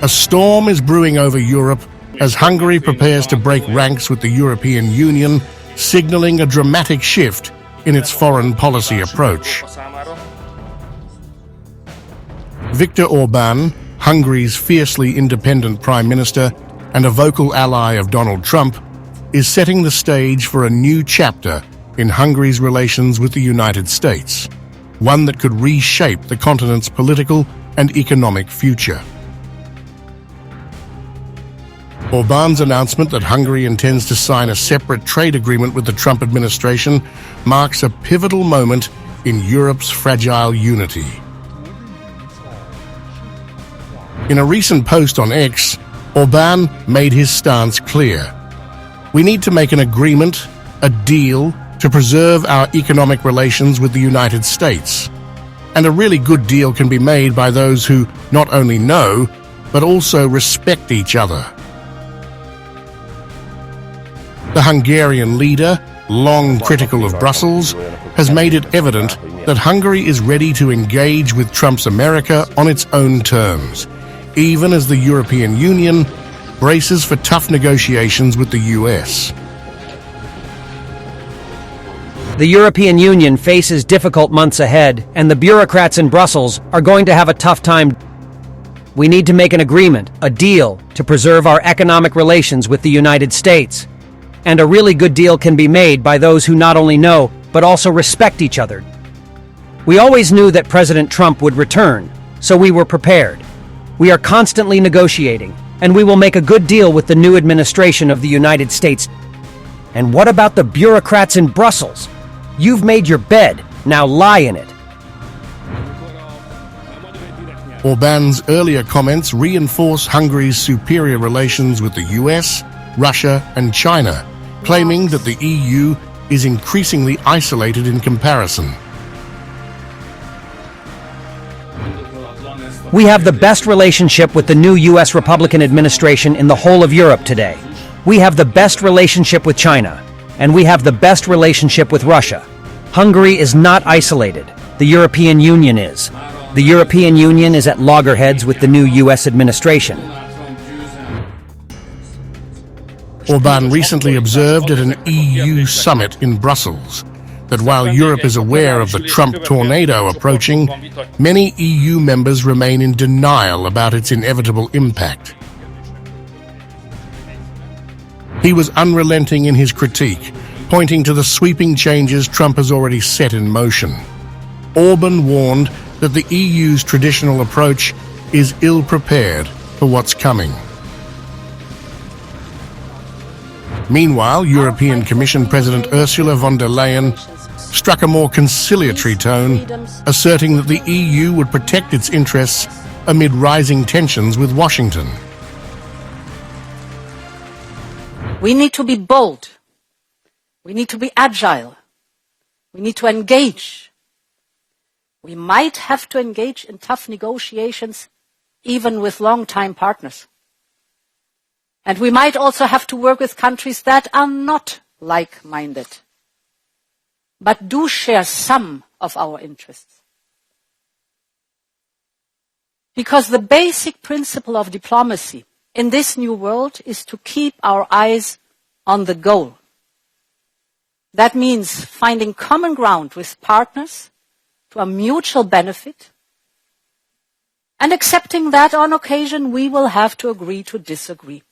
A storm is brewing over Europe as Hungary prepares to break ranks with the European Union, signaling a dramatic shift in its foreign policy approach. Viktor Orbán, Hungary's fiercely independent Prime Minister and a vocal ally of Donald Trump, is setting the stage for a new chapter in Hungary's relations with the United States, one that could reshape the continent's political and economic future. Orbán's announcement that Hungary intends to sign a separate trade agreement with the Trump administration marks a pivotal moment in Europe's fragile unity. In a recent post on X, Orbán made his stance clear. We need to make an agreement, a deal, to preserve our economic relations with the United States. And a really good deal can be made by those who not only know, but also respect each other. The Hungarian leader, long critical of Brussels, has made it evident that Hungary is ready to engage with Trump's America on its own terms, even as the European Union braces for tough negotiations with the US. The European Union faces difficult months ahead, and the bureaucrats in Brussels are going to have a tough time. We need to make an agreement, a deal, to preserve our economic relations with the United States. And a really good deal can be made by those who not only know, but also respect each other. We always knew that President Trump would return, so we were prepared. We are constantly negotiating, and we will make a good deal with the new administration of the United States. And what about the bureaucrats in Brussels? You've made your bed, now lie in it. Orbán's earlier comments reinforce Hungary's superior relations with the US, Russia, and China, claiming that the EU is increasingly isolated in comparison. We have the best relationship with the new US Republican administration in the whole of Europe today. We have the best relationship with China, and we have the best relationship with Russia. Hungary is not isolated. The European Union is. The European Union is at loggerheads with the new US administration. Orbán recently observed at an EU summit in Brussels that while Europe is aware of the Trump tornado approaching, many EU members remain in denial about its inevitable impact. He was unrelenting in his critique, pointing to the sweeping changes Trump has already set in motion. Orbán warned that the EU's traditional approach is ill-prepared for what's coming. Meanwhile, European Commission President Ursula von der Leyen struck a more conciliatory tone, asserting that the EU would protect its interests amid rising tensions with Washington. We need to be bold. We need to be agile. We need to engage. We might have to engage in tough negotiations, even with long-time partners. And we might also have to work with countries that are not like-minded, but do share some of our interests. Because the basic principle of diplomacy in this new world is to keep our eyes on the goal. That means finding common ground with partners to a mutual benefit and accepting that on occasion we will have to agree to disagree.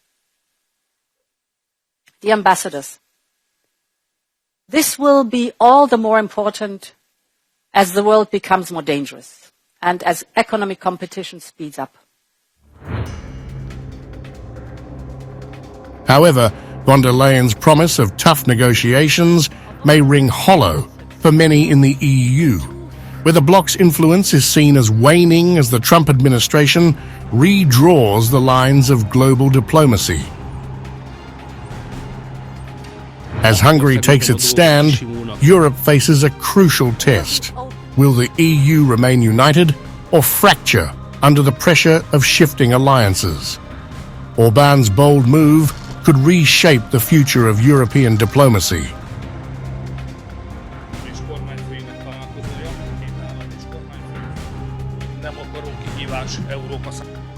The ambassadors, this will be all the more important as the world becomes more dangerous and as economic competition speeds up. However, von der Leyen's promise of tough negotiations may ring hollow for many in the EU, where the bloc's influence is seen as waning as the Trump administration redraws the lines of global diplomacy. As Hungary takes its stand, Europe faces a crucial test. Will the EU remain united or fracture under the pressure of shifting alliances? Orbán's bold move could reshape the future of European diplomacy. Nem akaró kihívás Európa számára.